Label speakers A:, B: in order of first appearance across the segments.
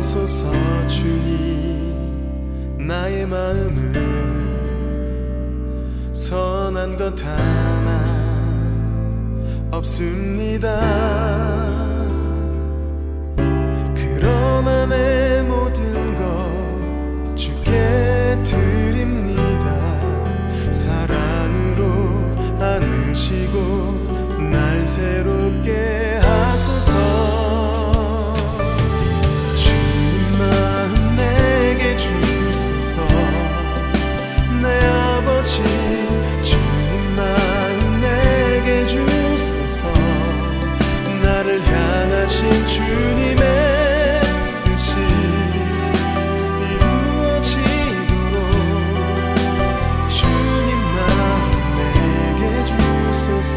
A: 오소서 주님, 나의 마음은 선한 것 하나 없습니다. 그러나 내 모든 것 주께 드립니다. 사랑으로 안으시고 날 새롭게 하소서. 주님 마음 내게 주소서. 내 아버지 주님 마음 내게 주소서. 나를 향하신 주님의 뜻이 이루어지도록 주님 마음 내게 주소서.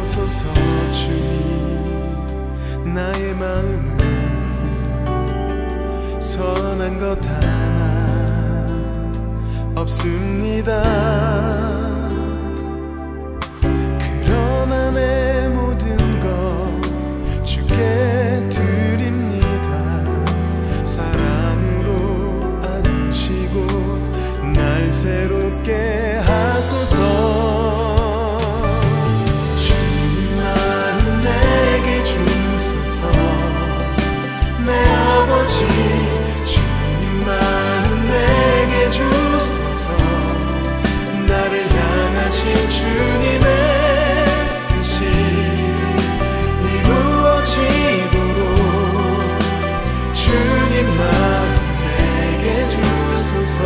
A: 오소서 주님, 나의 마음은 선한 것 하나 없습니다. 그러나 내 모든 것 주께 드립니다. 사랑으로 안으시고 날 새롭게 하소서. 주님 마음 내게 주소서. 내 아버지 주님 마음 내게 주소서. 나를 향하신 주님의 뜻이 이루어지도록 주님 마음 내게 주소서.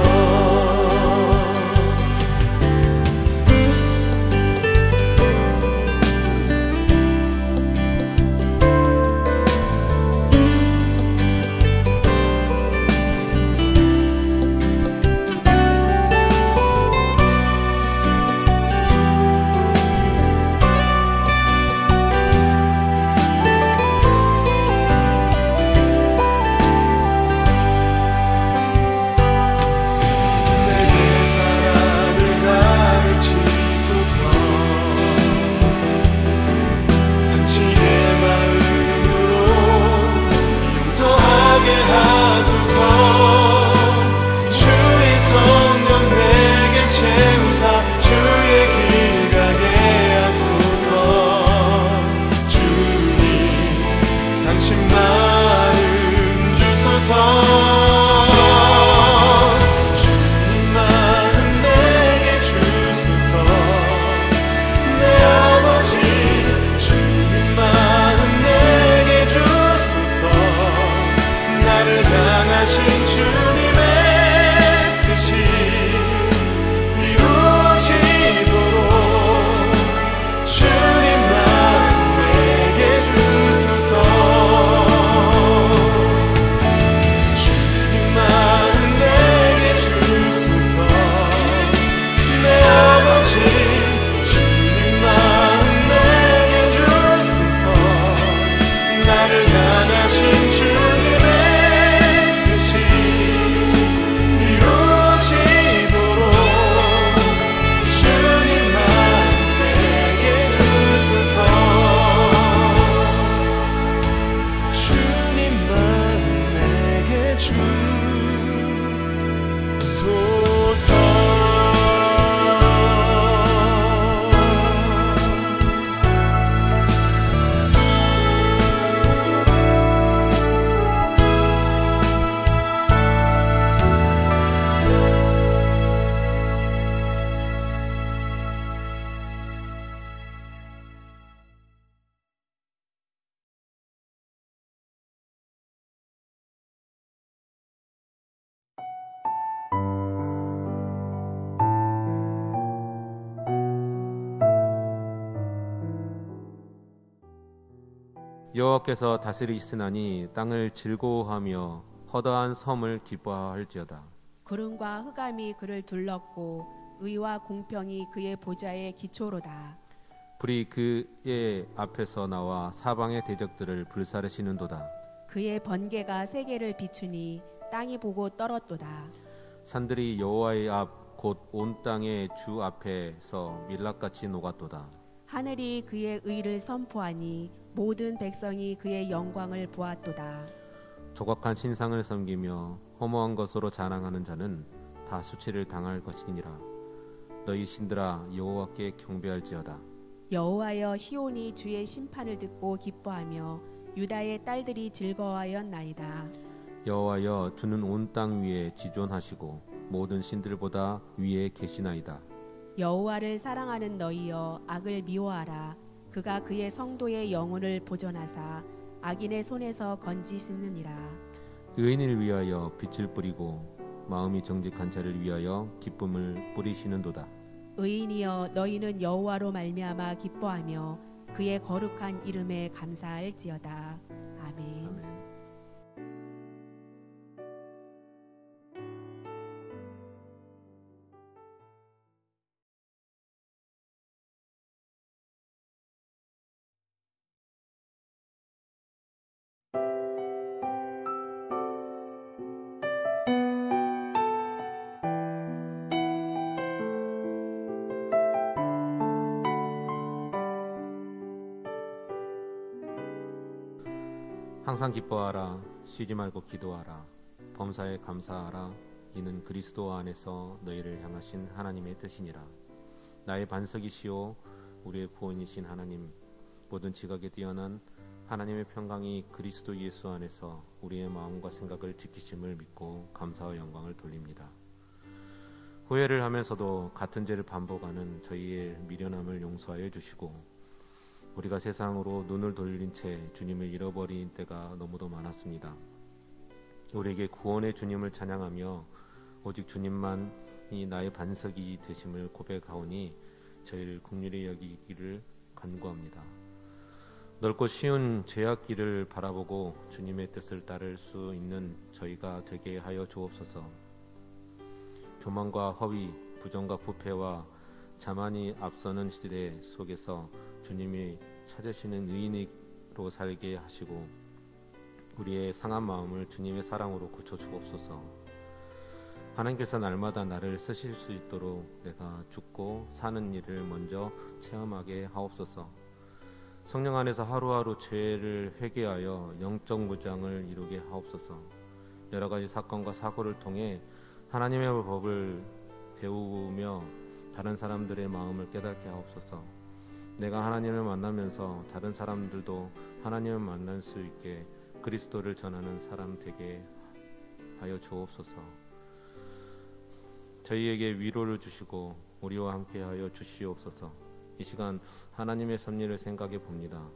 B: 여호와께서 다스리시나니 땅을 즐거워하며 허다한 섬을 기뻐할지어다.
C: 구름과 흑암이 그를 둘렀고 의와 공평이 그의 보좌의 기초로다.
B: 불이 그의 앞에서 나와 사방의 대적들을 불사르시는도다.
C: 그의 번개가 세계를 비추니 땅이 보고 떨었도다.
B: 산들이 여호와의 앞 곧 온 땅의 주 앞에서 밀랍같이 녹았도다.
C: 하늘이 그의 의를 선포하니 모든 백성이 그의 영광을 보았도다.
B: 조각한 신상을 섬기며 허무한 것으로 자랑하는 자는 다 수치를 당할 것이니라. 너희 신들아 여호와께 경배할지어다.
C: 여호와여, 시온이 주의 심판을 듣고 기뻐하며 유다의 딸들이 즐거워하였나이다.
B: 여호와여, 주는 온 땅 위에 지존하시고 모든 신들보다 위에 계시나이다.
C: 여호와를 사랑하는 너희여, 악을 미워하라. 그가 그의 성도의 영혼을 보존하사 악인의 손에서 건지시느니라.
B: 의인을 위하여 빛을 뿌리고 마음이 정직한 자를 위하여 기쁨을 뿌리시는도다.
C: 의인이여, 너희는 여호와로 말미암아 기뻐하며 그의 거룩한 이름에 감사할지어다. 아멘.
B: 아멘. 항상 기뻐하라. 쉬지 말고 기도하라. 범사에 감사하라. 이는 그리스도 안에서 너희를 향하신 하나님의 뜻이니라. 나의 반석이시오 우리의 구원이신 하나님, 모든 지각에 뛰어난 하나님의 평강이 그리스도 예수 안에서 우리의 마음과 생각을 지키심을 믿고 감사와 영광을 돌립니다. 후회를 하면서도 같은 죄를 반복하는 저희의 미련함을 용서하여 주시고, 우리가 세상으로 눈을 돌린 채 주님을 잃어버린 때가 너무도 많았습니다. 우리에게 구원의 주님을 찬양하며 오직 주님만이 나의 반석이 되심을 고백하오니 저희를 긍휼히 여기기를 간구합니다. 넓고 쉬운 죄악길을 바라보고 주님의 뜻을 따를 수 있는 저희가 되게 하여 주옵소서. 교만과 허위, 부정과 부패와 자만이 앞서는 시대 속에서 주님이 찾으시는 의인으로 살게 하시고 우리의 상한 마음을 주님의 사랑으로 고쳐 주옵소서. 하나님께서 날마다 나를 쓰실 수 있도록 내가 죽고 사는 일을 먼저 체험하게 하옵소서. 성령 안에서 하루하루 죄를 회개하여 영적 무장을 이루게 하옵소서. 여러 가지 사건과 사고를 통해 하나님의 법을 배우며 다른 사람들의 마음을 깨닫게 하옵소서. 내가 하나님을 만나면서 다른 사람들도 하나님을 만날 수 있게 그리스도를 전하는 사람 되게 하여 주옵소서. 저희에게 위로를 주시고 우리와 함께 하여 주시옵소서. 이 시간 하나님의 섭리를 생각해 봅니다.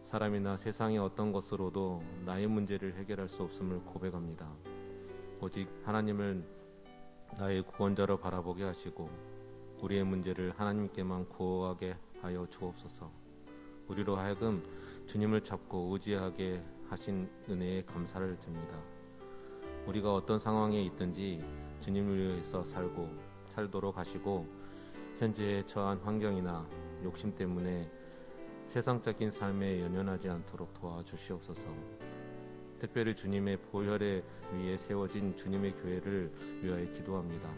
B: 사람이나 세상의 어떤 것으로도 나의 문제를 해결할 수 없음을 고백합니다. 오직 하나님을 나의 구원자로 바라보게 하시고 우리의 문제를 하나님께만 구하게 하여 주옵소서. 우리로 하여금 주님을 잡고 의지하게 하신 은혜에 감사를 드립니다. 우리가 어떤 상황에 있든지 주님을 위해서 살도록 하시고 현재 처한 환경이나 욕심 때문에 세상적인 삶에 연연하지 않도록 도와주시옵소서. 특별히 주님의 보혈에 위에 세워진 주님의 교회를 위하여 기도합니다.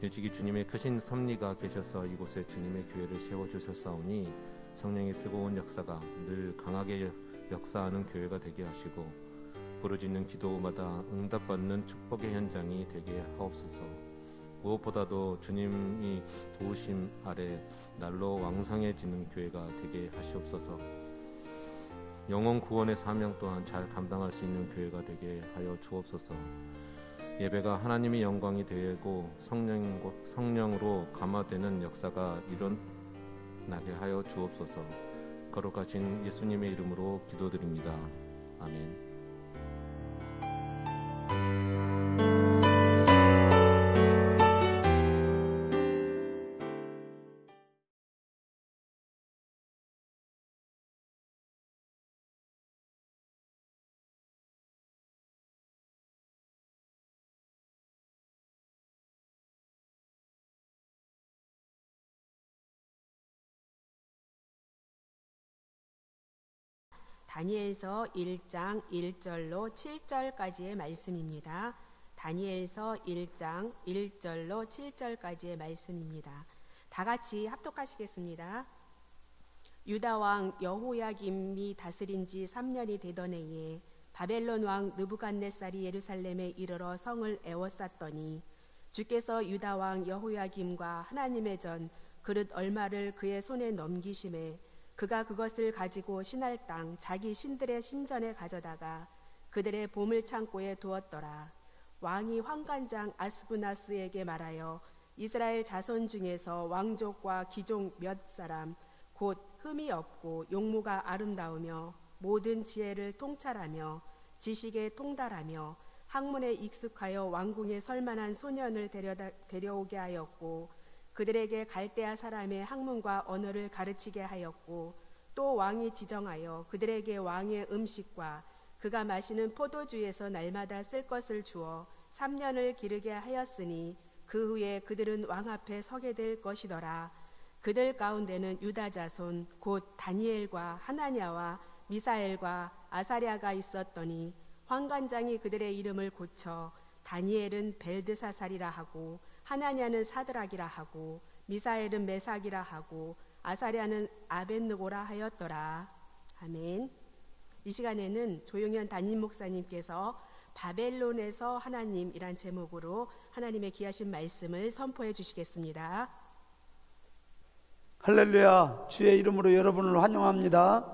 B: 일찍이 주님의 크신 섭리가 계셔서 이곳에 주님의 교회를 세워주셨사오니 성령의 뜨거운 역사가 늘 강하게 역사하는 교회가 되게 하시고 부르짖는 기도마다 응답받는 축복의 현장이 되게 하옵소서. 무엇보다도 주님이 도우심 아래 날로 왕성해지는 교회가 되게 하시옵소서. 영혼 구원의 사명 또한 잘 감당할 수 있는 교회가 되게 하여 주옵소서. 예배가 하나님의 영광이 되고 성령으로 감화되는 역사가 일어나게 하여 주옵소서. 거룩하신 예수님의 이름으로 기도드립니다. 아멘.
C: 다니엘서 1장 1절로 7절까지의 말씀입니다. 다니엘서 1장 1절로 7절까지의 말씀입니다. 다 같이 합독하시겠습니다. 유다 왕 여호야김이 다스린 지 3년이 되던 해에 바벨론 왕 느부갓네살이 예루살렘에 이르러 성을 에워쌌더니 주께서 유다 왕 여호야김과 하나님의 전 그릇 얼마를 그의 손에 넘기심에 그가 그것을 가지고 신할 땅 자기 신들의 신전에 가져다가 그들의 보물 창고에 두었더라. 왕이 환관장 아스부나스에게 말하여 이스라엘 자손 중에서 왕족과 귀족 몇 사람 곧 흠이 없고 용모가 아름다우며 모든 지혜를 통찰하며 지식에 통달하며 학문에 익숙하여 왕궁에 설만한 소년을 데려오게 하였고 그들에게 갈대아 사람의 학문과 언어를 가르치게 하였고 또 왕이 지정하여 그들에게 왕의 음식과 그가 마시는 포도주에서 날마다 쓸 것을 주어 3년을 기르게 하였으니 그 후에 그들은 왕 앞에 서게 될 것이더라. 그들 가운데는 유다 자손 곧 다니엘과 하나냐와 미사엘과 아사랴가 있었더니 환관장이 그들의 이름을 고쳐 다니엘은 벨드사살이라 하고 하나냐는 사드락이라 하고 미사엘은 메삭이라 하고 아사랴는 아벳느고라 하였더라. 아멘. 이 시간에는 조용현 담임 목사님께서 바벨론에서 하나님이란 제목으로 하나님의 귀하신 말씀을 선포해 주시겠습니다.
D: 할렐루야. 주의 이름으로 여러분을 환영합니다.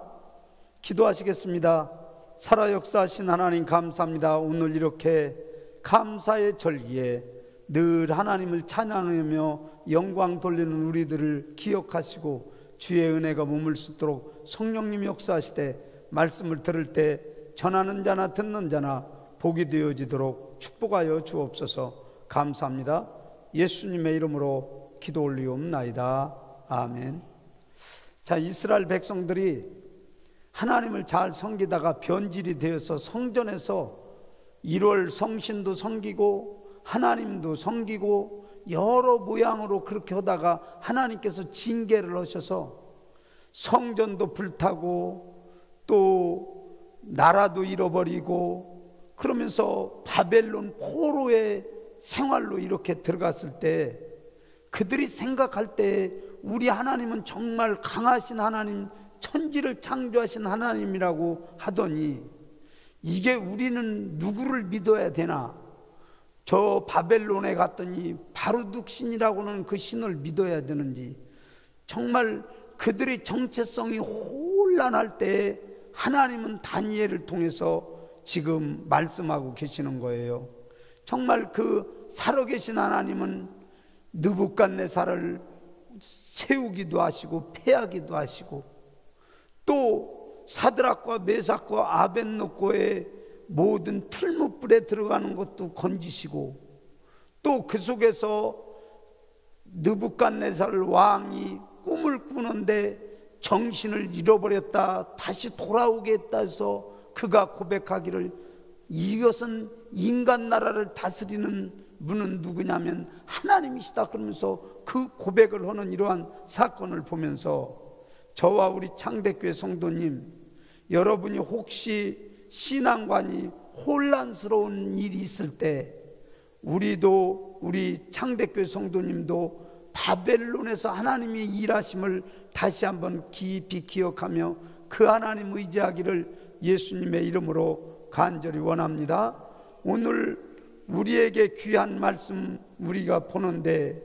D: 기도하시겠습니다. 살아 역사하신 하나님 감사합니다. 오늘 이렇게 감사의 절기에 늘 하나님을 찬양하며 영광 돌리는 우리들을 기억하시고 주의 은혜가 머물 수 있도록 성령님 역사하시되 말씀을 들을 때 전하는 자나 듣는 자나 복이 되어지도록 축복하여 주옵소서. 감사합니다. 예수님의 이름으로 기도 올리옵나이다. 아멘. 자, 이스라엘 백성들이 하나님을 잘 섬기다가 변질이 되어서 성전에서 1월 성신도 섬기고 하나님도 섬기고 여러 모양으로 그렇게 하다가 하나님께서 징계를 하셔서 성전도 불타고 또 나라도 잃어버리고 그러면서 바벨론 포로의 생활로 이렇게 들어갔을 때 그들이 생각할 때 우리 하나님은 정말 강하신 하나님, 천지를 창조하신 하나님이라고 하더니 이게 우리는 누구를 믿어야 되나? 저 바벨론에 갔더니 바루둑 신이라고는 그 신을 믿어야 되는지, 정말 그들의 정체성이 혼란할 때 하나님은 다니엘을 통해서 지금 말씀하고 계시는 거예요. 정말 그 살아계신 하나님은 느부갓네살을 세우기도 하시고 패하기도 하시고 또 사드락과 메삭과 아벳느고의 모든 풀무불에 들어가는 것도 건지시고 또 그 속에서 느부갓네살 왕이 꿈을 꾸는데 정신을 잃어버렸다 다시 돌아오게 했다 해서 그가 고백하기를 이것은 인간 나라를 다스리는 분은 누구냐면 하나님이시다 그러면서 그 고백을 하는 이러한 사건을 보면서 저와 우리 창대교회 성도님, 여러분이 혹시 신앙관이 혼란스러운 일이 있을 때 우리도 우리 창대교회 성도님도 바벨론에서 하나님의 일하심을 다시 한번 깊이 기억하며 그 하나님 의지하기를 예수님의 이름으로 간절히 원합니다. 오늘 우리에게 귀한 말씀 우리가 보는데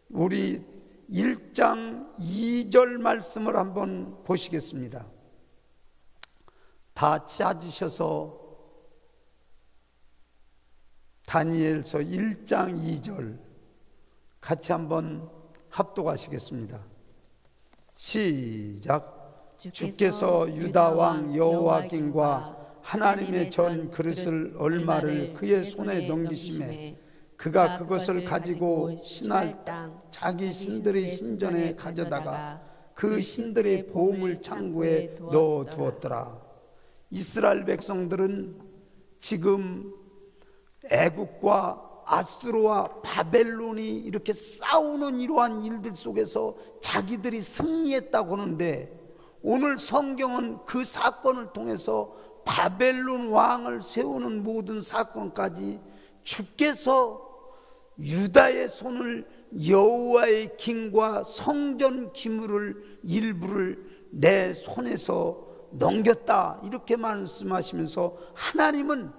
D: 우리 1장 2절 말씀을 한번 보시겠습니다. 다 찾으셔서 다니엘서 1장 2절 같이 한번 합독하시겠습니다. 시작. 주께서 유다 왕 여호야김과 하나님의 전 그릇을 얼마를 그의 손에 넘기심에 그가 그것을 가지고 신할 땅 자기 신들의 신전에 가져다가 그 신들의 보물 창고에 넣어두었더라. 이스라엘 백성들은 지금 애국과 아수르와 바벨론이 이렇게 싸우는 이러한 일들 속에서 자기들이 승리했다고 하는데 오늘 성경은 그 사건을 통해서 바벨론 왕을 세우는 모든 사건까지 주께서 유다의 손을 여호와의 김과 성전 기물을 일부를 내 손에서 넘겼다 이렇게 말씀하시면서 하나님은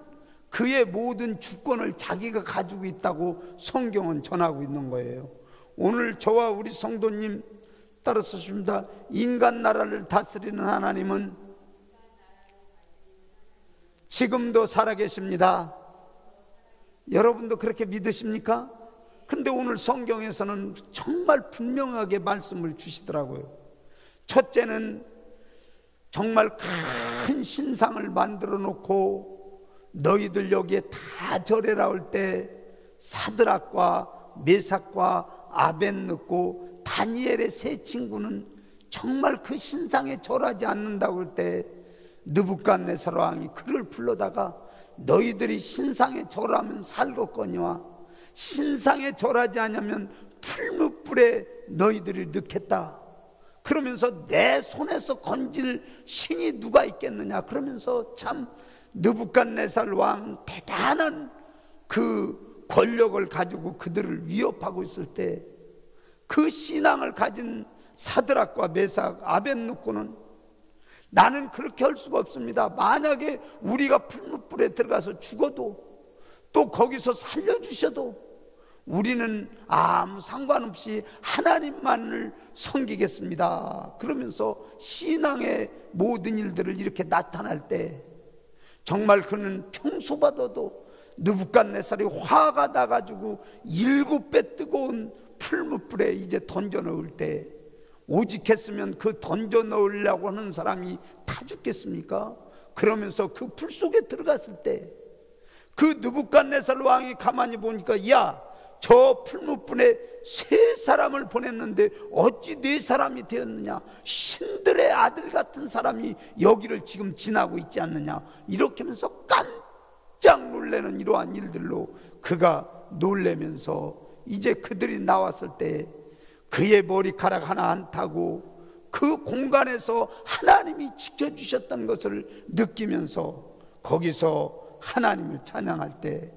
D: 그의 모든 주권을 자기가 가지고 있다고 성경은 전하고 있는 거예요. 오늘 저와 우리 성도님 따라 쓰십니다. 인간 나라를 다스리는 하나님은 지금도 살아계십니다. 여러분도 그렇게 믿으십니까? 근데 오늘 성경에서는 정말 분명하게 말씀을 주시더라고요. 첫째는 정말 큰 신상을 만들어 놓고 너희들 여기에 다 절해라 할 때 사드락과 메삭과 아벳느고 다니엘의 세 친구는 정말 그 신상에 절하지 않는다고 할 때 느부갓네살 왕이 그를 불러다가 너희들이 신상에 절하면 살겠거니와 신상에 절하지 않으면 풀무불에 너희들이 넣겠다. 그러면서 내 손에서 건질 신이 누가 있겠느냐. 그러면서 참 느부갓네살 왕은 대단한 그 권력을 가지고 그들을 위협하고 있을 때 그 신앙을 가진 사드락과 메삭 아벳느고는 나는 그렇게 할 수가 없습니다. 만약에 우리가 풀무불에 들어가서 죽어도 또 거기서 살려주셔도 우리는 아무 상관없이 하나님만을 섬기겠습니다. 그러면서 신앙의 모든 일들을 이렇게 나타날 때 정말 그는 평소 봐도 느부갓네살이 화가 나가지고 7배 뜨거운 풀무불에 이제 던져 넣을 때 오직 했으면 그 던져 넣으려고 하는 사람이 다 죽겠습니까? 그러면서 그 불 속에 들어갔을 때 그 느부갓네살 왕이 가만히 보니까 야, 저 풀무불에 3사람을 보냈는데 어찌 4사람이 되었느냐? 신들의 아들 같은 사람이 여기를 지금 지나고 있지 않느냐? 이렇게 하면서 깜짝 놀라는 이러한 일들로 그가 놀라면서 이제 그들이 나왔을 때 그의 머리카락 하나 안 타고 그 공간에서 하나님이 지켜주셨던 것을 느끼면서 거기서 하나님을 찬양할 때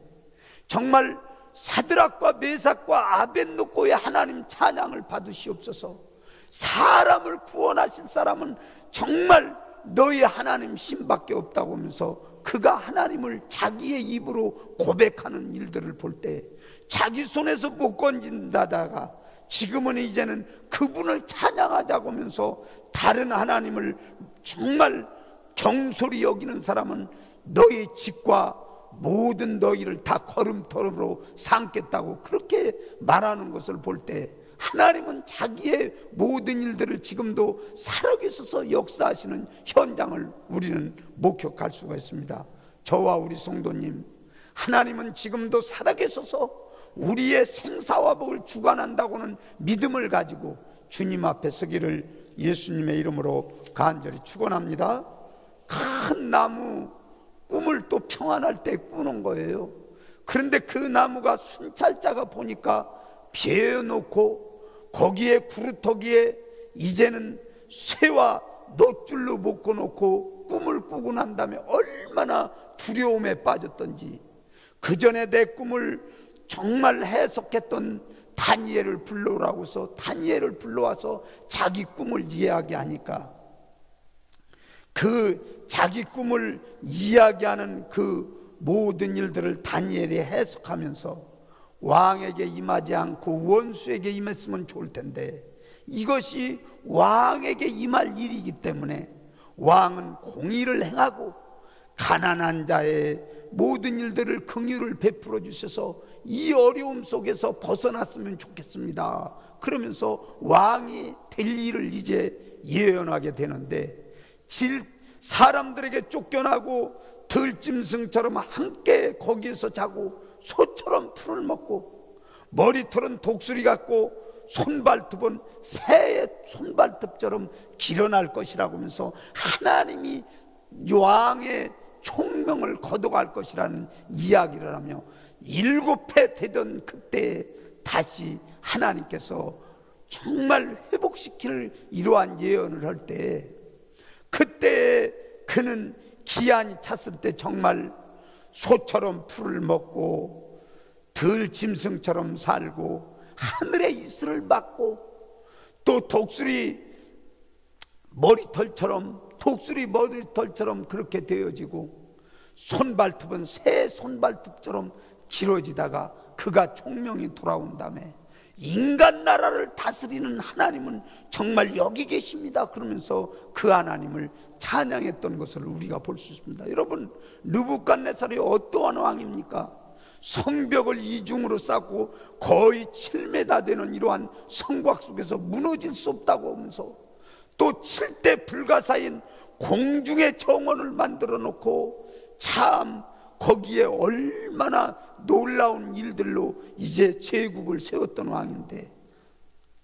D: 정말 사드락과 메삭과 아벳느고의 하나님 찬양을 받으시옵소서. 사람을 구원하실 사람은 정말 너희 하나님 신밖에 없다고 하면서 그가 하나님을 자기의 입으로 고백하는 일들을 볼 때 자기 손에서 못 건진다다가 지금은 이제는 그분을 찬양하자고 하면서 다른 하나님을 정말 경솔히 여기는 사람은 너희 집과 모든 너희를 다 걸음돌이로 삼겠다고 그렇게 말하는 것을 볼 때 하나님은 자기의 모든 일들을 지금도 살아계셔서 역사하시는 현장을 우리는 목격할 수가 있습니다. 저와 우리 성도님, 하나님은 지금도 살아계셔서 우리의 생사화복을 주관한다고는 믿음을 가지고 주님 앞에 서기를 예수님의 이름으로 간절히 축원합니다. 큰 나무 꿈을 또 평안할 때 꾸는 거예요. 그런데 그 나무가 순찰자가 보니까 베어놓고 거기에 구루터기에 이제는 쇠와 놋줄로 묶어놓고 꿈을 꾸고 난 다음에 얼마나 두려움에 빠졌던지 그 전에 내 꿈을 정말 해석했던 다니엘을 불러오라고 해서 다니엘을 불러와서 자기 꿈을 이야기하니까 그 자기 꿈을 이야기하는 그 모든 일들을 다니엘이 해석하면서 왕에게 임하지 않고 원수에게 임했으면 좋을 텐데 이것이 왕에게 임할 일이기 때문에 왕은 공의를 행하고 가난한 자의 모든 일들을 긍휼을 베풀어 주셔서 이 어려움 속에서 벗어났으면 좋겠습니다. 그러면서 왕이 될 일을 이제 예언하게 되는데 사람들에게 쫓겨나고 들짐승처럼 함께 거기에서 자고 소처럼 풀을 먹고 머리털은 독수리 같고 손발톱은 새의 손발톱처럼 길어날 것이라고 하면서 하나님이 왕의 총명을 거둬갈 것이라는 이야기를 하며 7회 되던 그때 다시 하나님께서 정말 회복시킬 이러한 예언을 할 때 그때 그는 기한이 찼을 때 정말 소처럼 풀을 먹고 들짐승처럼 살고 하늘의 이슬을 맞고 또 독수리 머리털처럼, 독수리 머리털처럼 그렇게 되어지고 손발톱은 새 손발톱처럼 길어지다가 그가 총명이 돌아온 다음에 인간 나라를 다스리는 하나님은 정말 여기 계십니다 그러면서 그 하나님을 찬양했던 것을 우리가 볼 수 있습니다. 여러분, 느부갓네살이 어떠한 왕입니까? 성벽을 이중으로 쌓고 거의 7m 되는 이러한 성곽 속에서 무너질 수 없다고 하면서 또 7대 불가사인 공중의 정원을 만들어 놓고 참 거기에 얼마나 놀라운 일들로 이제 제국을 세웠던 왕인데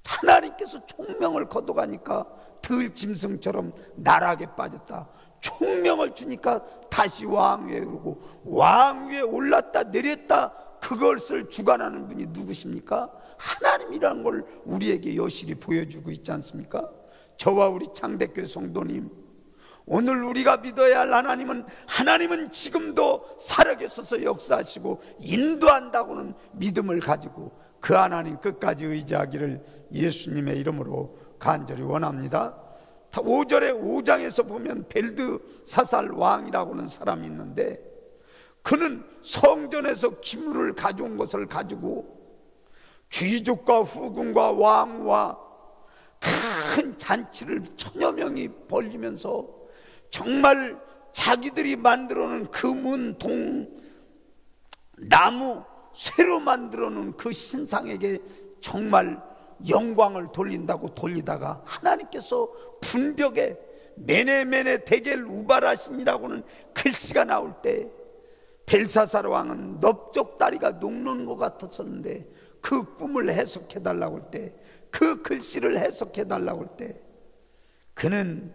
D: 하나님께서 총명을 거둬가니까 들짐승처럼 나락에 빠졌다. 총명을 주니까 다시 왕 위에 오르고 왕 위에 올랐다 내렸다 그것을 주관하는 분이 누구십니까? 하나님이라는 걸 우리에게 여실히 보여주고 있지 않습니까? 저와 우리 창대교회 성도님, 오늘 우리가 믿어야 할 하나님은 지금도 살아계셔서 역사하시고 인도한다고는 믿음을 가지고 그 하나님 끝까지 의지하기를 예수님의 이름으로 간절히 원합니다. 5절에 5장에서 보면 벨드사살 왕이라고 하는 사람이 있는데 그는 성전에서 기물을 가져온 것을 가지고 귀족과 후궁과 왕과 큰 잔치를 1000여 명이 벌리면서 정말 자기들이 만들어 놓은 금은 동 나무 쇠로 만들어 놓은 그 신상에게 정말 영광을 돌린다고 돌리다가 하나님께서 분벽에 메네메네 데겔 우바라신이라고는 글씨가 나올 때 벨사살 왕은 넓적다리가 녹는 것 같았었는데 그 꿈을 해석해 달라고 할 때, 그 글씨를 해석해 달라고 할 때 그는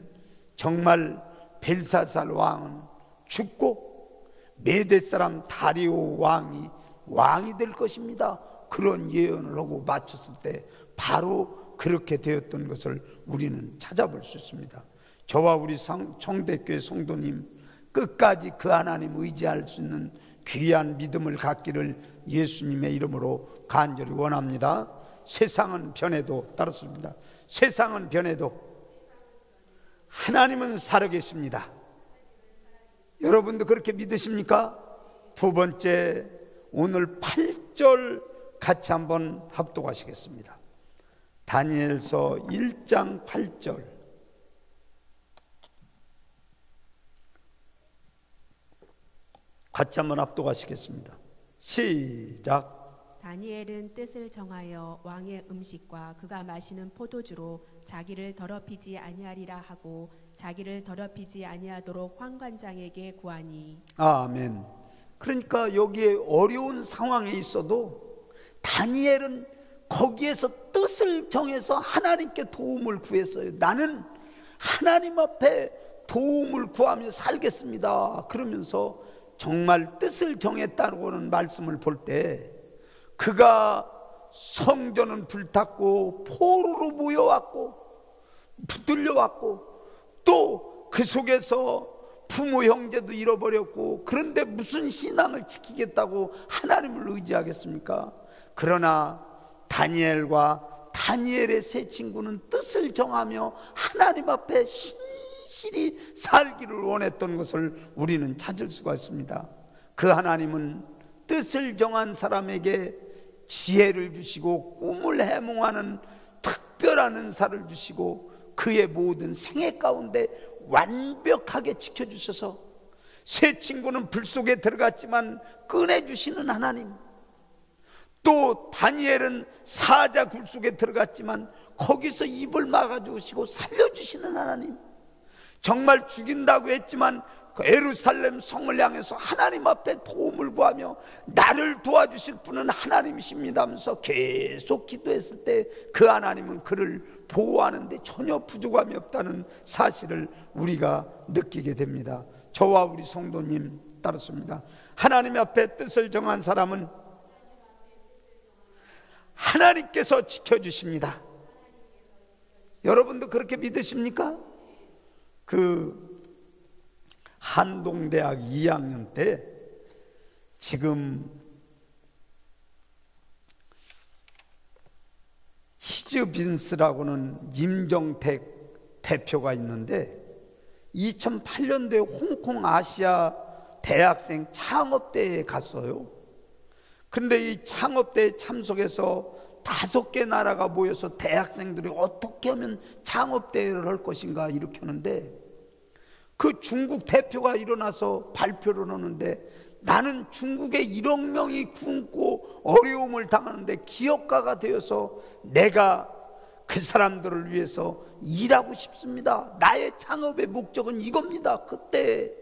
D: 정말 벨사살 왕은 죽고 메대 사람 다리오 왕이 될 것입니다 그런 예언을 하고 마쳤을 때 바로 그렇게 되었던 것을 우리는 찾아볼 수 있습니다. 저와 우리 청대교회 성도님 끝까지 그 하나님 의지할 수 있는 귀한 믿음을 갖기를 예수님의 이름으로 간절히 원합니다. 세상은 변해도 따랐습니다. 세상은 변해도 하나님은 살아계십니다. 여러분도 그렇게 믿으십니까? 두 번째, 오늘 8절 같이 한번 합독하시겠습니다. 다니엘서 1장 8절. 같이 한번 합독하시겠습니다. 시작.
C: 다니엘은 뜻을 정하여 왕의 음식과 그가 마시는 포도주로 자기를 더럽히지 아니하리라 하고 자기를 더럽히지 아니하도록 환관장에게 구하니.
D: 아멘. 그러니까 여기에 어려운 상황에 있어도 다니엘은 거기에서 뜻을 정해서 하나님께 도움을 구했어요. 나는 하나님 앞에 도움을 구하며 살겠습니다 그러면서 정말 뜻을 정했다고는 말씀을 볼 때 그가 성전은 불탔고 포로로 모여왔고 붙들려왔고 또 그 속에서 부모 형제도 잃어버렸고 그런데 무슨 신앙을 지키겠다고 하나님을 의지하겠습니까? 그러나 다니엘과 다니엘의 세 친구는 뜻을 정하며 하나님 앞에 신실히 살기를 원했던 것을 우리는 찾을 수가 있습니다. 그 하나님은 뜻을 정한 사람에게 지혜를 주시고 꿈을 해몽하는 특별한 은사를 주시고 그의 모든 생애 가운데 완벽하게 지켜주셔서 세 친구는 불 속에 들어갔지만 꺼내주시는 하나님, 또 다니엘은 사자 굴 속에 들어갔지만 거기서 입을 막아주시고 살려주시는 하나님, 정말 죽인다고 했지만 그 예루살렘 성을 향해서 하나님 앞에 도움을 구하며 나를 도와주실 분은 하나님이십니다 하면서 계속 기도했을 때 그 하나님은 그를 보호하는데 전혀 부족함이 없다는 사실을 우리가 느끼게 됩니다. 저와 우리 성도님 따랐습니다. 하나님 앞에 뜻을 정한 사람은 하나님께서 지켜주십니다. 여러분도 그렇게 믿으십니까? 한동대학 2학년 때 지금 히즈빈스라고는 임정택 대표가 있는데 2008년도에 홍콩 아시아 대학생 창업대회에 갔어요. 그런데 이 창업대회 참석해서 5개 나라가 모여서 대학생들이 어떻게 하면 창업대회를 할 것인가 이렇게 하는데, 그 중국 대표가 일어나서 발표를 하는데, 나는 중국에 1억 명이 굶고 어려움을 당하는데 기업가가 되어서 내가 그 사람들을 위해서 일하고 싶습니다. 나의 창업의 목적은 이겁니다. 그때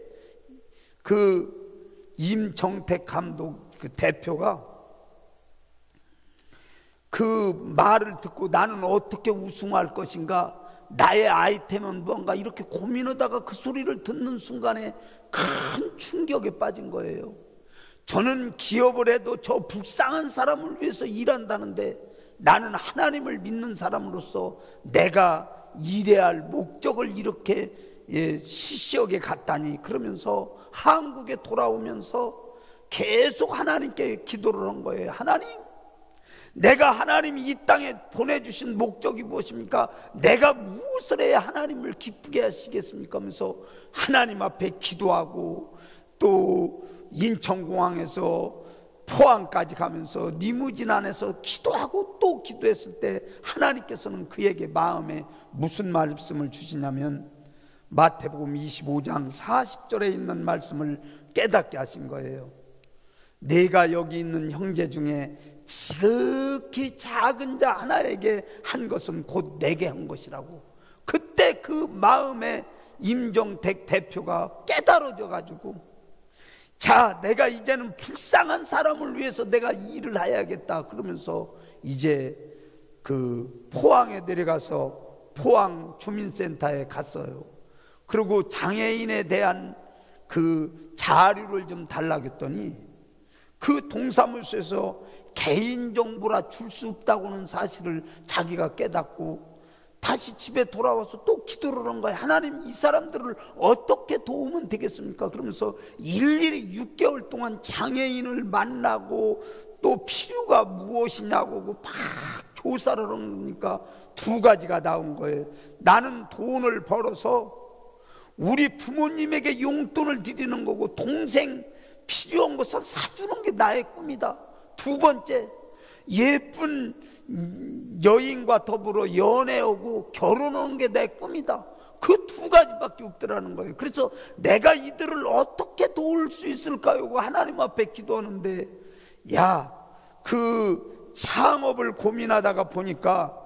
D: 그 임정택 감독 그 대표가 그 말을 듣고 나는 어떻게 우승할 것인가, 나의 아이템은 무언가 이렇게 고민하다가 그 소리를 듣는 순간에 큰 충격에 빠진 거예요. 저는 기업을 해도 저 불쌍한 사람을 위해서 일한다는데, 나는 하나님을 믿는 사람으로서 내가 일해야 할 목적을 이렇게 시시하게 갔다니. 그러면서 한국에 돌아오면서 계속 하나님께 기도를 한 거예요. 하나님, 내가 하나님이 이 땅에 보내주신 목적이 무엇입니까? 내가 무엇을 해야 하나님을 기쁘게 하시겠습니까? 하면서 하나님 앞에 기도하고, 또 인천공항에서 포항까지 가면서 리무진 안에서 기도하고 또 기도했을 때 하나님께서는 그에게 마음에 무슨 말씀을 주시냐면 마태복음 25장 40절에 있는 말씀을 깨닫게 하신 거예요. 내가 여기 있는 형제 중에 지극히 작은 자 하나에게 한 것은 곧 내게 한 것이라고. 그때 그 마음에 임정택 대표가 깨달아져 가지고, 자, 내가 이제는 불쌍한 사람을 위해서 내가 일을 해야겠다 그러면서 이제 그 포항에 내려가서 포항 주민센터에 갔어요. 그리고 장애인에 대한 그 자료를 좀 달라고 했더니 그 동사무소에서 개인정보라 줄 수 없다고는 사실을 자기가 깨닫고 다시 집에 돌아와서 또 기도를 한 거예요. 하나님, 이 사람들을 어떻게 도우면 되겠습니까? 그러면서 일일이 6개월 동안 장애인을 만나고 또 필요가 무엇이냐고 막 조사를 하니까 2가지가 나온 거예요. 나는 돈을 벌어서 우리 부모님에게 용돈을 드리는 거고, 동생 필요한 것을 사주는 게 나의 꿈이다. 2번째, 예쁜 여인과 더불어 연애하고 결혼하는 게 내 꿈이다. 그 2가지밖에 없더라는 거예요. 그래서 내가 이들을 어떻게 도울 수 있을까요? 하나님 앞에 기도하는데, 그 창업을 고민하다가 보니까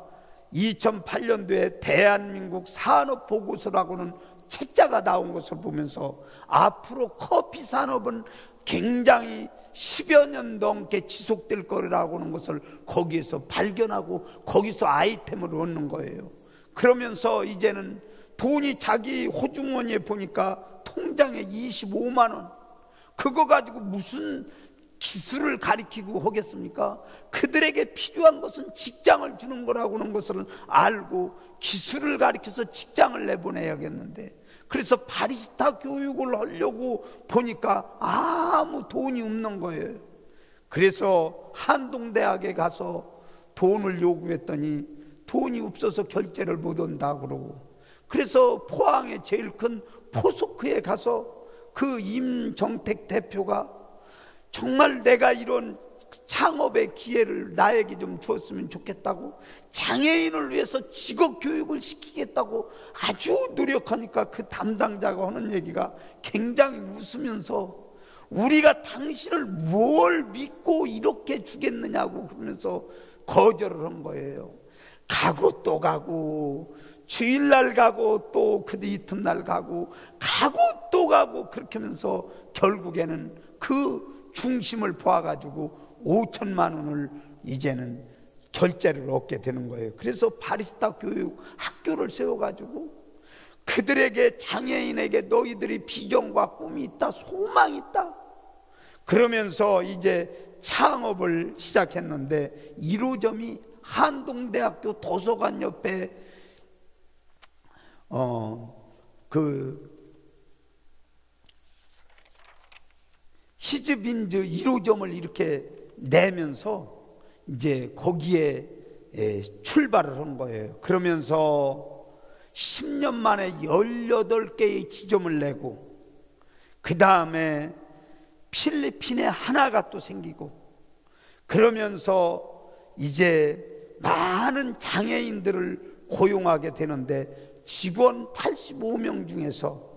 D: 2008년도에 대한민국 산업보고서라고는 책자가 나온 것을 보면서 앞으로 커피 산업은 굉장히 10여 년 넘게 지속될 거라고 하는 것을 거기에서 발견하고 거기서 아이템을 얻는 거예요. 그러면서 이제는 돈이 자기 호주머니에 보니까 통장에 25만 원, 그거 가지고 무슨 기술을 가리키고 하겠습니까? 그들에게 필요한 것은 직장을 주는 거라고 하는 것을 알고 기술을 가리켜서 직장을 내보내야겠는데, 그래서 바리스타 교육을 하려고 보니까 아무 돈이 없는 거예요. 그래서 한동대학에 가서 돈을 요구했더니 돈이 없어서 결제를 못 한다 그러고, 그래서 포항의 제일 큰 포소크에 가서 그 임정택 대표가 정말 내가 이런 창업의 기회를 나에게 좀 주었으면 좋겠다고, 장애인을 위해서 직업 교육을 시키겠다고 아주 노력하니까 그 담당자가 하는 얘기가 굉장히 웃으면서, 우리가 당신을 뭘 믿고 이렇게 주겠느냐고 그러면서 거절을 한 거예요. 가고 또 가고, 주일날 가고 또 그 이튿날 가고 또 가고, 그렇게 하면서 결국에는 그 중심을 보아가지고 5천만 원을 이제는 결제를 얻게 되는 거예요. 그래서 바리스타 교육 학교를 세워가지고 그들에게, 장애인에게 너희들이 비전과 꿈이 있다, 소망이 있다 그러면서 이제 창업을 시작했는데, 1호점이 한동대학교 도서관 옆에 히즈빈즈 1호점을 이렇게 내면서 이제 거기에 출발을 한 거예요. 그러면서 10년 만에 18개의 지점을 내고, 그 다음에 필리핀에 하나가 또 생기고, 그러면서 이제 많은 장애인들을 고용하게 되는데, 직원 85명 중에서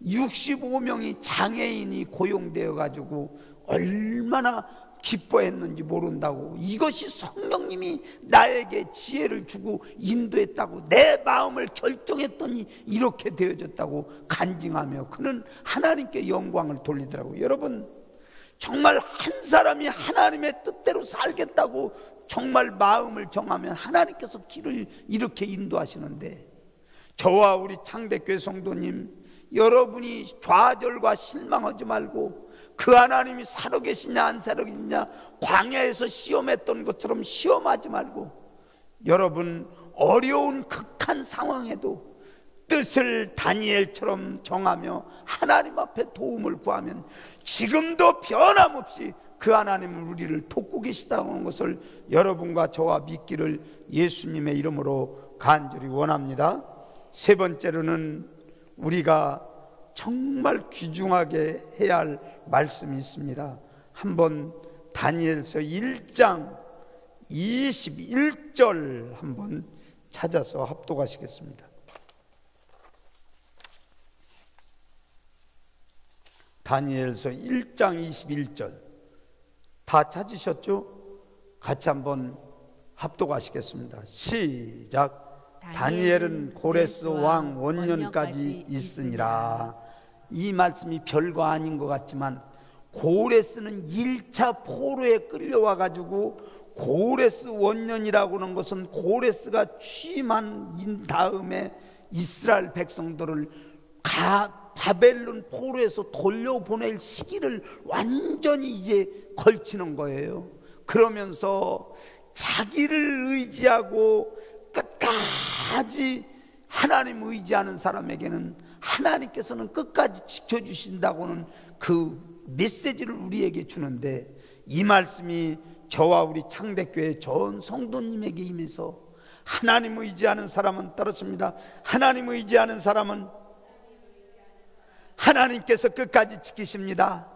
D: 65명이 장애인이 고용되어 가지고 얼마나 기뻐했는지 모른다고. 이것이 성령님이 나에게 지혜를 주고 인도했다고, 내 마음을 결정했더니 이렇게 되어졌다고 간증하며 그는 하나님께 영광을 돌리더라고요. 여러분, 정말 한 사람이 하나님의 뜻대로 살겠다고 정말 마음을 정하면 하나님께서 길을 이렇게 인도하시는데, 저와 우리 창대교회 성도님, 여러분이 좌절과 실망하지 말고, 그 하나님이 살아계시냐 안 살아계시냐 광야에서 시험했던 것처럼 시험하지 말고, 여러분 어려운 극한 상황에도 뜻을 다니엘처럼 정하며 하나님 앞에 도움을 구하면 지금도 변함없이 그 하나님은 우리를 돕고 계시다는 것을 여러분과 저와 믿기를 예수님의 이름으로 간절히 원합니다. 세 번째로는 우리가 정말 귀중하게 해야 할 말씀이 있습니다. 한번 다니엘서 1장 21절 한번 찾아서 합독하시겠습니다. 다니엘서 1장 21절 다 찾으셨죠? 같이 한번 합독하시겠습니다. 시작. 다니엘은 고레스 왕 원년까지 있으니라. 이 말씀이 별거 아닌 것 같지만, 고레스는 1차 포로에 끌려와 가지고 고레스 원년이라고 하는 것은 고레스가 취임한 다음에 이스라엘 백성들을 바벨론 포로에서 돌려보낼 시기를 완전히 이제 걸치는 거예요. 그러면서 자기를 의지하고 끝까지 하나님 의지하는 사람에게는 하나님께서는 끝까지 지켜주신다고는 그 메시지를 우리에게 주는데, 이 말씀이 저와 우리 창대교회 전 성도님에게 임해서 하나님 의지하는 사람은 따르십니다. 하나님 의지하는 사람은 하나님께서 끝까지 지키십니다.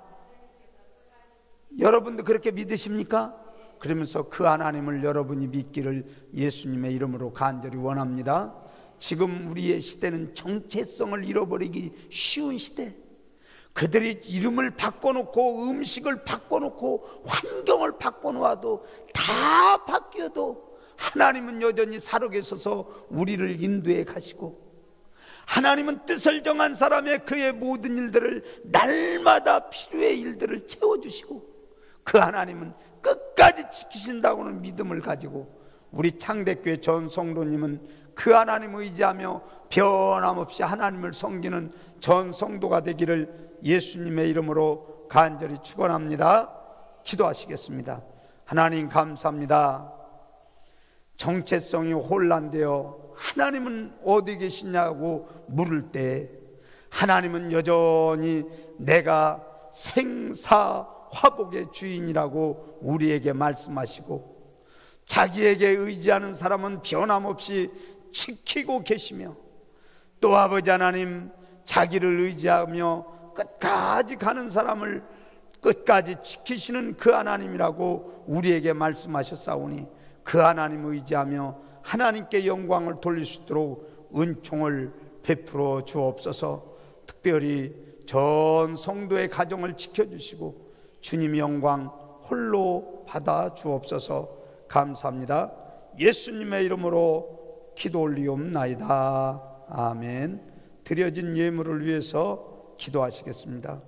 D: 여러분도 그렇게 믿으십니까? 그러면서 그 하나님을 여러분이 믿기를 예수님의 이름으로 간절히 원합니다. 지금 우리의 시대는 정체성을 잃어버리기 쉬운 시대. 그들이 이름을 바꿔놓고 음식을 바꿔놓고 환경을 바꿔놓아도 다 바뀌어도 하나님은 여전히 살아계셔서 우리를 인도해 가시고, 하나님은 뜻을 정한 사람의 그의 모든 일들을 날마다 필요의 일들을 채워주시고, 그 하나님은 끝까지 지키신다고는 믿음을 가지고 우리 창대교회 전 성도님은 그 하나님을 의지하며 변함없이 하나님을 섬기는 전 성도가 되기를 예수님의 이름으로 간절히 축원합니다. 기도하시겠습니다. 하나님 감사합니다. 정체성이 혼란되어 하나님은 어디 계시냐고 물을 때, 하나님은 여전히 내가 생사화복의 주인이라고 우리에게 말씀하시고, 자기에게 의지하는 사람은 변함없이 지키고 계시며, 또 아버지 하나님, 자기를 의지하며 끝까지 가는 사람을 끝까지 지키시는 그 하나님이라고 우리에게 말씀하셨사오니, 그 하나님을 의지하며 하나님께 영광을 돌릴 수 있도록 은총을 베풀어 주옵소서. 특별히 전 성도의 가정을 지켜주시고 주님의 영광 홀로 받아 주옵소서. 감사합니다. 예수님의 이름으로 기도 올리옵나이다. 아멘. 드려진 예물을 위해서 기도하시겠습니다.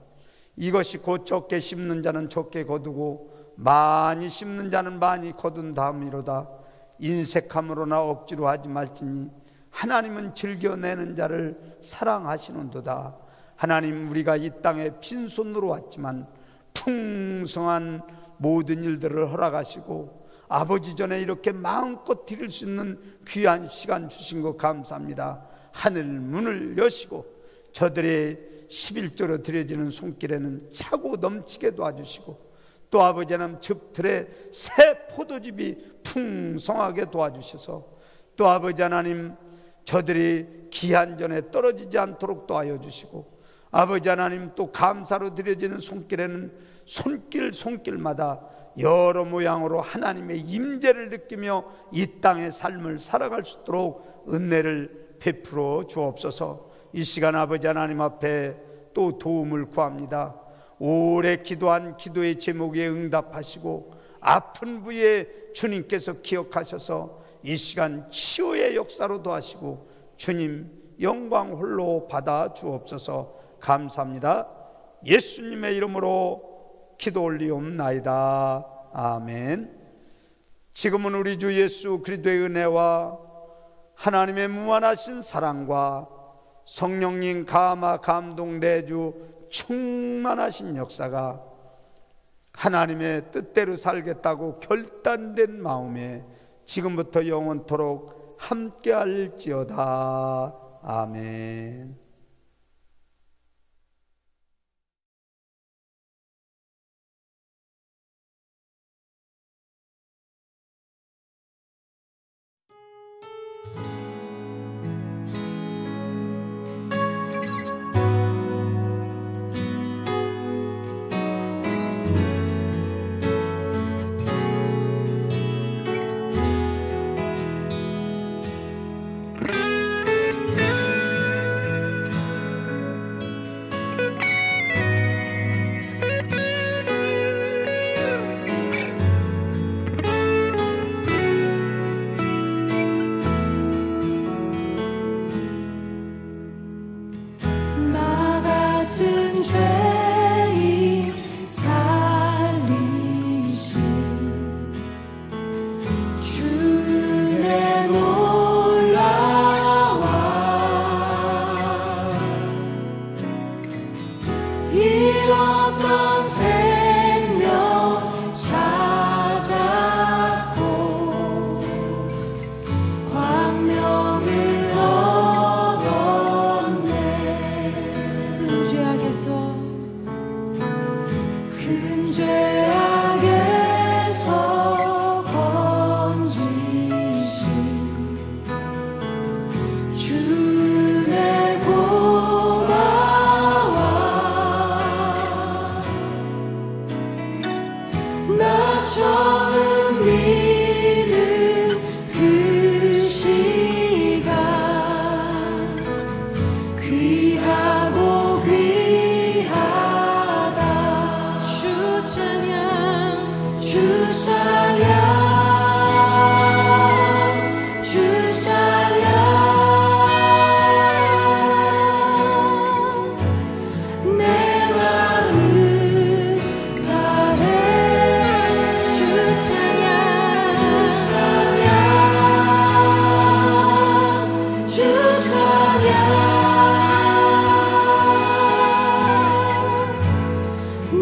D: 이것이 곧 적게 심는 자는 적게 거두고 많이 심는 자는 많이 거둔 다음이로다. 인색함으로나 억지로 하지 말지니 하나님은 즐겨내는 자를 사랑하시는도다. 하나님, 우리가 이 땅에 빈손으로 왔지만 풍성한 모든 일들을 허락하시고 아버지 전에 이렇게 마음껏 드릴 수 있는 귀한 시간 주신 것 감사합니다. 하늘 문을 여시고 저들의 11조로 드려지는 손길에는 차고 넘치게 도와주시고, 또 아버지 하나님 즙틀에 새 포도즙이 풍성하게 도와주셔서, 또 아버지 하나님 저들이 기한전에 떨어지지 않도록 도와여 주시고, 아버지 하나님, 또 감사로 드려지는 손길에는 손길마다 여러 모양으로 하나님의 임재를 느끼며 이 땅의 삶을 살아갈 수 있도록 은혜를 베풀어 주옵소서. 이 시간 아버지 하나님 앞에 또 도움을 구합니다. 오래 기도한 기도의 제목에 응답하시고, 아픈 부위에 주님께서 기억하셔서 이 시간 치유의 역사로 도하시고, 주님 영광 홀로 받아 주옵소서. 감사합니다. 예수님의 이름으로 기도 올리옵나이다. 아멘. 지금은 우리 주 예수 그리스도의 은혜와 하나님의 무한하신 사랑과 성령님 감화 감동 내주 충만하신 역사가 하나님의 뜻대로 살겠다고 결단된 마음에 지금부터 영원토록 함께할지어다. 아멘.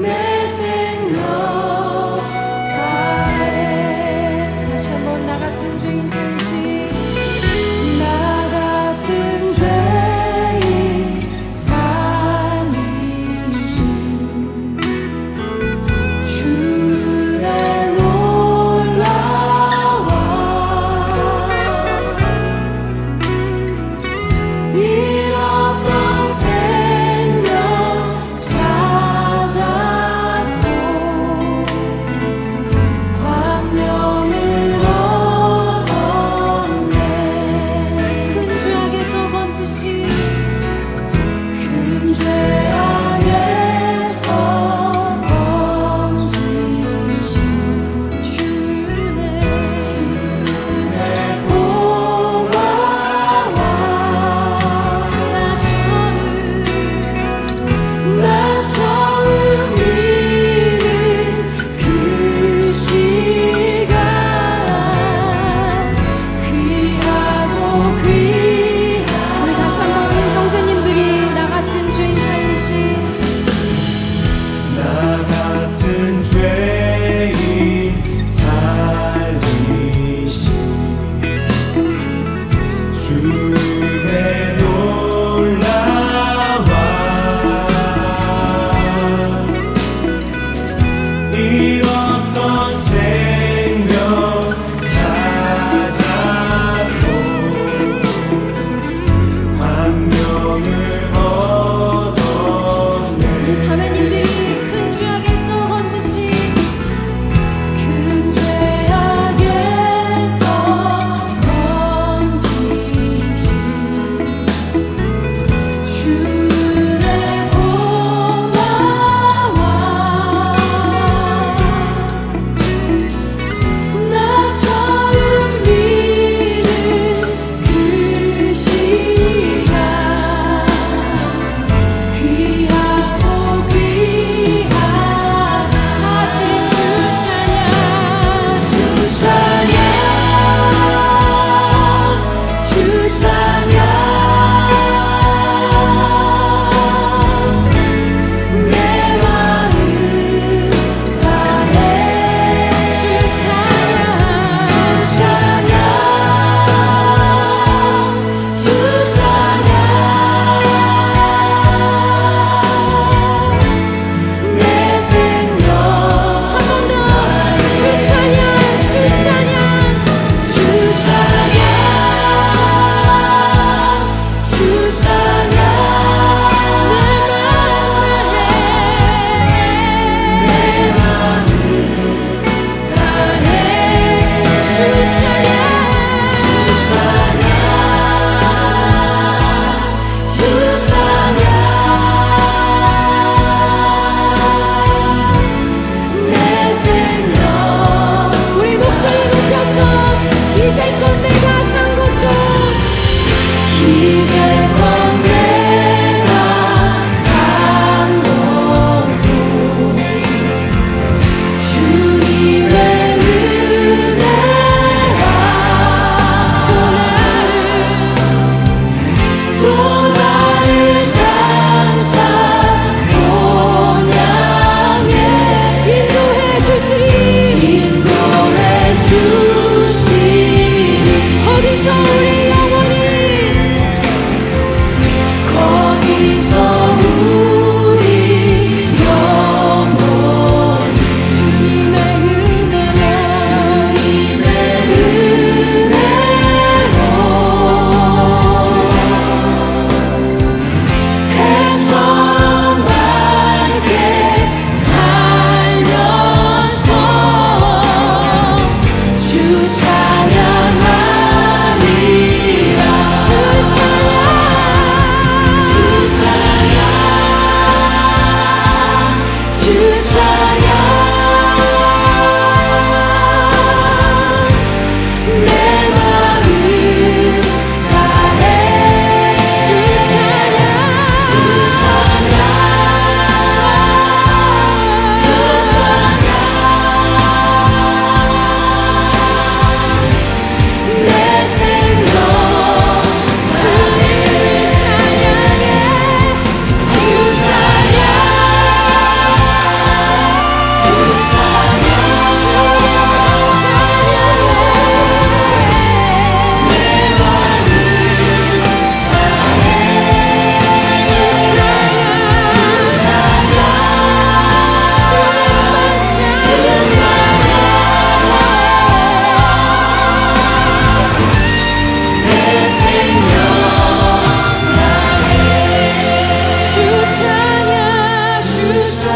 E: 내 생명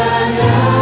A: 찬양